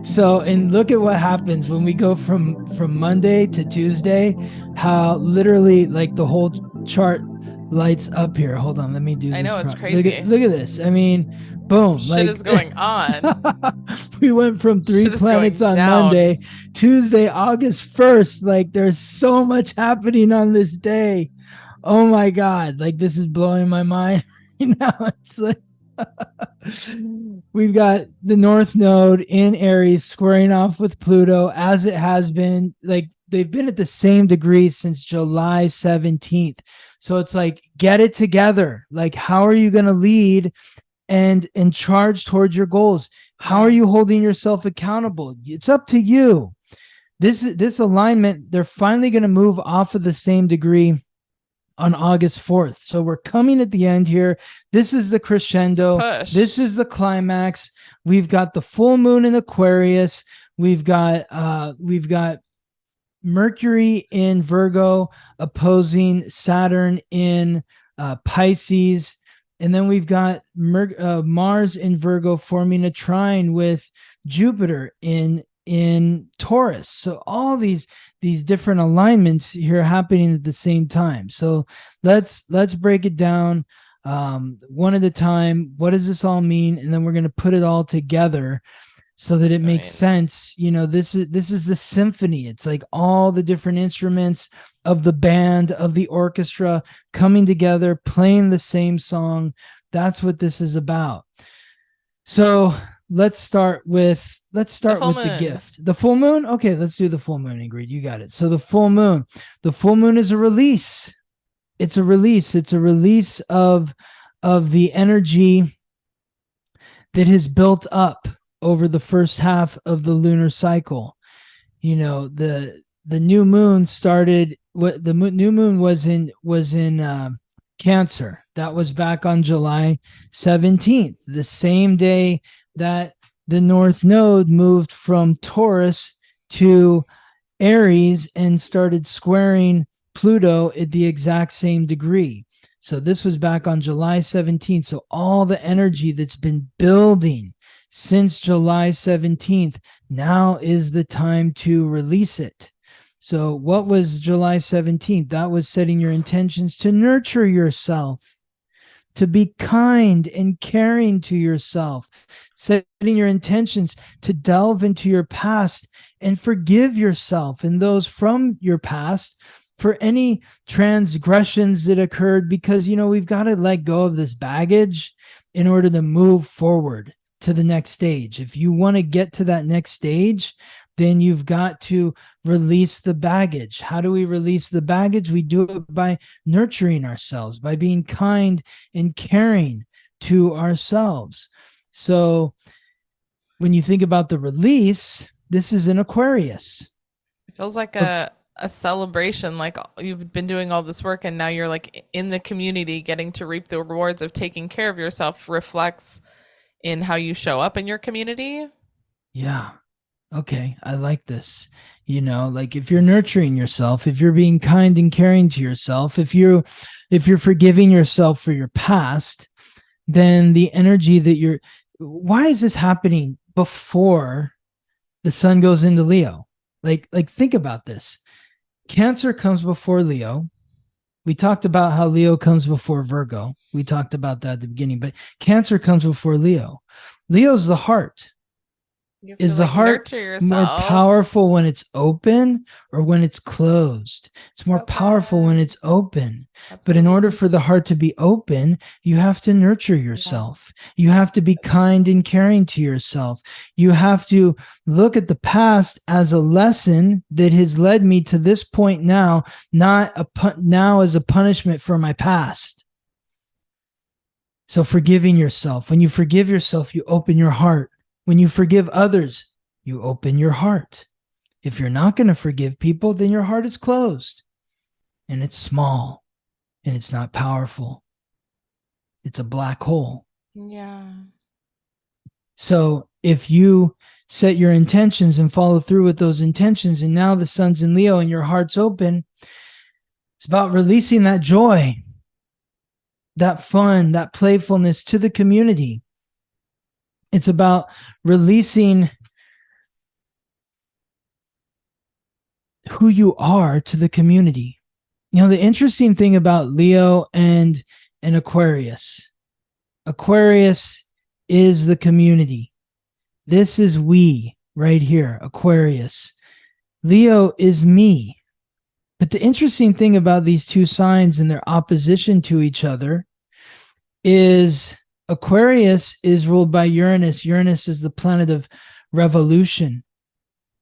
So, and look at what happens when we go from Monday to Tuesday, how literally like the whole chart lights up here. Hold on, let me do I this. know, it's Look at crazy. this. I mean, Some boom, shit like is going on. we went from three Shit is planets going on down. Monday, Tuesday, August 1st. Like there's so much happening on this day. Oh my God. Like this is blowing my mind right now. It's like we've got the North Node in Aries squaring off with Pluto as it has been. Like they've been at the same degree since July 17th. So it's like, get it together. Like, how are you going to lead and charge towards your goals? How are Yeah. you holding yourself accountable? It's up to you. This alignment, they're finally going to move off of the same degree on August 4th. So we're coming at the end here. This is the It's a crescendo. This push. is the climax. We've got the full moon in Aquarius. We've got Mercury in Virgo opposing Saturn in Pisces. And then we've got Mars in Virgo forming a trine with Jupiter in Taurus. So all these different alignments here happening at the same time. So let's break it down one at a time. What does this all mean? And then we're going to put it all together so that it I makes mean, sense. This is the symphony. It's like all the different instruments of the band, of the orchestra coming together, playing the same song. That's what this is about. So let's start with the full the moon. gift. The full moon. Okay, let's do the full moon, Ingrid. You got it. So the full moon. The full moon is a release. It's a release. It's a release of the energy that has built up over the first half of the lunar cycle. The new moon started. What the new moon was in Cancer. That was back on July 17th, the same day that the North Node moved from Taurus to Aries and started squaring Pluto at the exact same degree. So this was back on July 17th. So all the energy that's been building since July 17th, now is the time to release it. So what was July 17th? That was setting your intentions to nurture yourself, to be kind and caring to yourself, setting your intentions to delve into your past and forgive yourself and those from your past for any transgressions that occurred, because we've got to let go of this baggage in order to move forward to the next stage. If you want to get to that next stage, then you've got to release the baggage. How do we release the baggage? We do it by nurturing ourselves, by being kind and caring to ourselves. So when you think about the release, this is an Aquarius. It feels like a celebration, like you've been doing all this work and now you're like in the community getting to reap the rewards of taking care of yourself reflects in how you show up in your community. Yeah. Okay. I like this. Like if you're nurturing yourself, if you're being kind and caring to yourself, if you're forgiving yourself for your past, then the energy that why is this happening before the sun goes into Leo? Like think about this. Cancer comes before Leo. We talked about how Leo comes before Virgo. We talked about that at the beginning, but Cancer comes before Leo. Leo's the heart. You have to Is the like heart nurture more yourself. powerful when it's open or when it's closed? It's more powerful when Open. it's open. But in order Absolutely. for the heart to be open, you have to nurture Yeah. yourself. You have Yes. to be Yes. kind and caring to yourself. You have to look at the past as a lesson that has led me to this point now, not now as a punishment for my past. So forgiving yourself. When you forgive yourself, you open your heart. When you forgive others, you open your heart. If you're not going to forgive people, then your heart is closed and it's small and it's not powerful. It's a black hole. Yeah. So if you set your intentions and follow through with those intentions, and now the sun's in Leo and your heart's open, it's about releasing that joy, that fun, that playfulness to the community. It's about releasing who you are to the community. The interesting thing about Leo and Aquarius is the community. This is we right here, Aquarius. Leo is me. But the interesting thing about these two signs and their opposition to each other is Aquarius is ruled by Uranus. Uranus is the planet of revolution,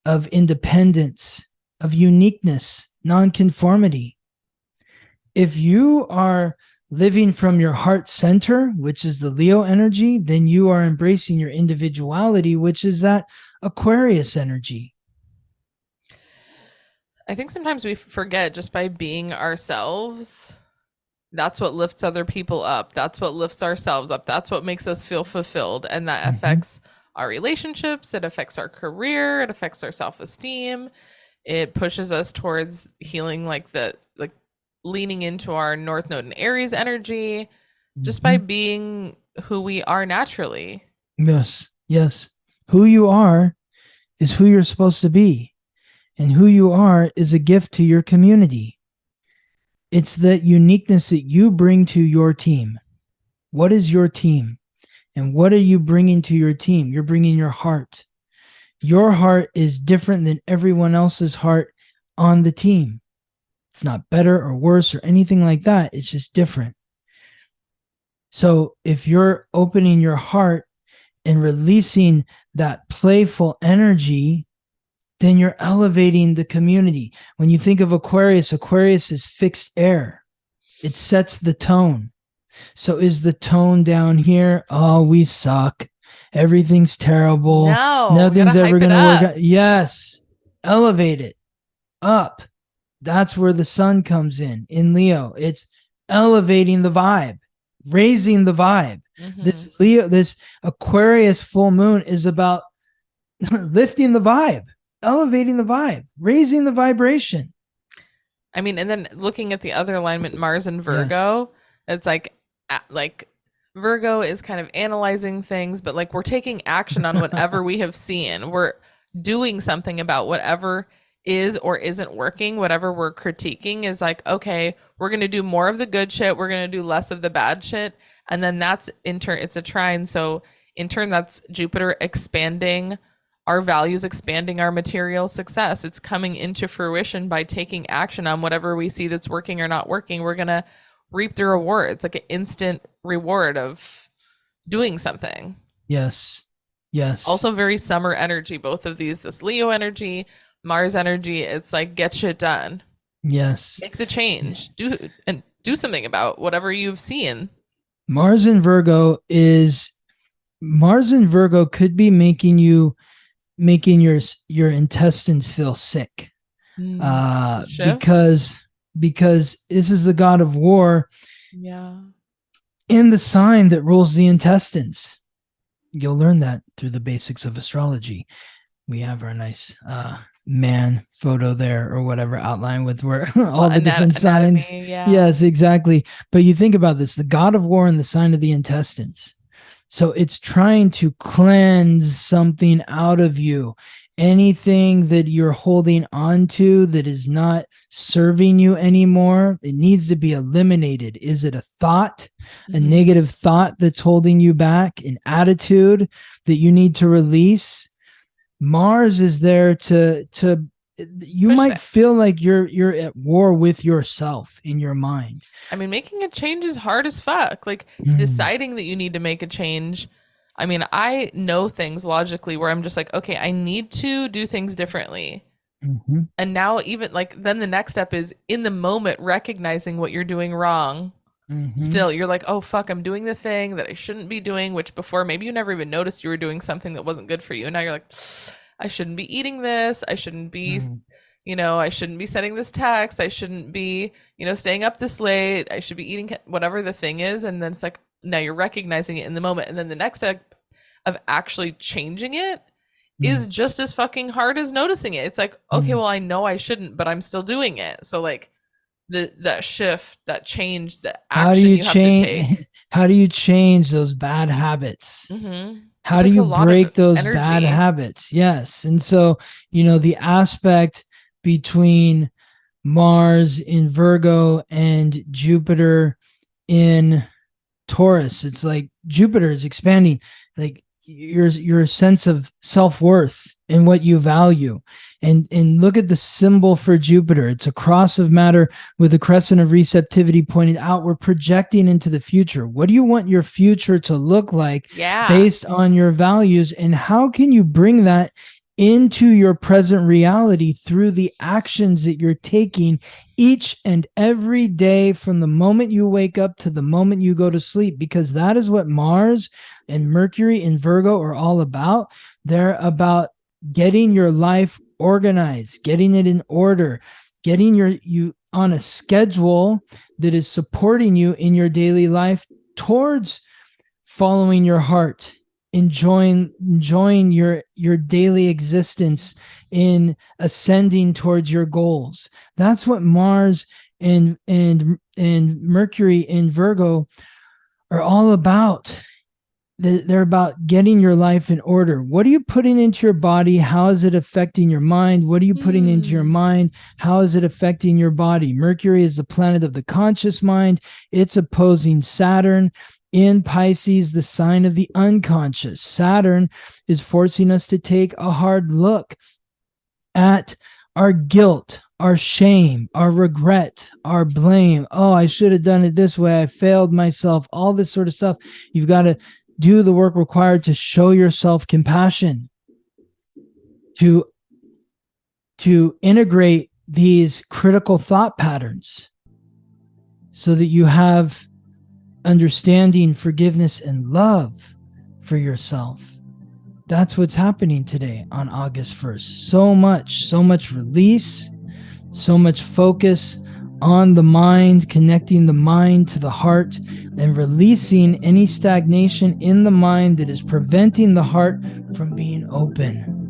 of independence, of uniqueness, nonconformity. If you are living from your heart center, which is the Leo energy, then you are embracing your individuality, which is that Aquarius energy. I think sometimes we forget just by being ourselves, that's what lifts other people up. That's what lifts ourselves up. That's what makes us feel fulfilled. And that affects our relationships. It affects our career. It affects our self-esteem. It pushes us towards healing, like leaning into our North Node and Aries energy, just by being who we are naturally. Yes. Who you are is who you're supposed to be. And who you are is a gift to your community. It's that uniqueness that you bring to your team. What is your team? And what are you bringing to your team? You're bringing your heart. Your heart is different than everyone else's heart on the team. It's not better or worse or anything like that. It's just different. So if you're opening your heart and releasing that playful energy, then you're elevating the community. When you think of Aquarius, Aquarius is fixed air. It sets the tone. So is the tone down here? Oh, we suck. Everything's terrible. No, nothing's ever going to work out. Yes. Elevate it up. That's where the sun comes in Leo. It's elevating the vibe, raising the vibe. This Aquarius full moon is about lifting the vibe, elevating the vibe, raising the vibration. I mean, and then looking at the other alignment, Mars and Virgo, it's like Virgo is kind of analyzing things, but like we're taking action on whatever we have seen. We're doing something about whatever is or isn't working. Whatever we're critiquing is like, okay, we're going to do more of the good shit. We're going to do less of the bad shit. And then that's in turn, it's a trine. So in turn, that's Jupiter expanding our values, expanding our material success. It's coming into fruition by taking action on whatever we see that's working or not working. We're going to reap the reward. It's like an instant reward of doing something. Yes. Also very summer energy, both of these, this Leo energy, Mars energy. It's like, get shit done. Yes. Make the change. Do something about whatever you've seen. Mars in Virgo could be making your intestines feel sick. Because this is the god of war. Yeah. In the sign that rules the intestines. You'll learn that through the basics of astrology. We have our nice man photo there or whatever outline with where all the different signs. Yeah. Yes, exactly. But you think about this, the god of war and the sign of the intestines. So it's trying to cleanse something out of you. Anything that you're holding on to that is not serving you anymore, it needs to be eliminated. Is it a thought, a negative thought that's holding you back, an attitude that you need to release? Mars is there to you push might it. feel like you're at war with yourself in your mind. I mean, making a change is hard as fuck. Like deciding that you need to make a change. I mean, I know things logically where I'm just like, okay, I need to do things differently. And now even like, then the next step is in the moment, recognizing what you're doing wrong. Still, you're like, oh, fuck, I'm doing the thing that I shouldn't be doing, which before maybe you never even noticed you were doing something that wasn't good for you. And now you're like, I shouldn't be eating this. I shouldn't be, I shouldn't be sending this text. I shouldn't be, staying up this late. I should be eating whatever the thing is. And then it's like, now you're recognizing it in the moment. And then the next step of actually changing it is just as fucking hard as noticing it. It's like, okay, well, I know I shouldn't, but I'm still doing it. So like that shift, that change, that action you have to take. How do you change those bad habits? How do takes a you lot break of those energy. bad habits? Yes. And so, the aspect between Mars in Virgo and Jupiter in Taurus. It's like Jupiter is expanding, like your sense of self-worth and what you value. And look at the symbol for Jupiter. It's a cross of matter with a crescent of receptivity pointed out. We're projecting into the future. What do you want your future to look like based on your values? And how can you bring that into your present reality through the actions that you're taking each and every day from the moment you wake up to the moment you go to sleep? Because that is what Mars and Mercury in Virgo are all about. They're about getting your life organized, getting it in order, getting you on a schedule that is supporting you in your daily life towards following your heart, enjoying your daily existence, in ascending towards your goals. That's what Mars and Mercury in Virgo are all about. They're about getting your life in order. What are you putting into your body? How is it affecting your mind? What are you putting into your mind? How is it affecting your body? Mercury is the planet of the conscious mind. It's opposing Saturn in Pisces, the sign of the unconscious. Saturn is forcing us to take a hard look at our guilt, our shame, our regret, our blame. Oh, I should have done it this way. I failed myself. All this sort of stuff. You've got to do the work required to show yourself compassion, to integrate these critical thought patterns so that you have understanding, forgiveness, and love for yourself. That's what's happening today on August 1st. So much release, so much focus on the mind, connecting the mind to the heart, and releasing any stagnation in the mind that is preventing the heart from being open.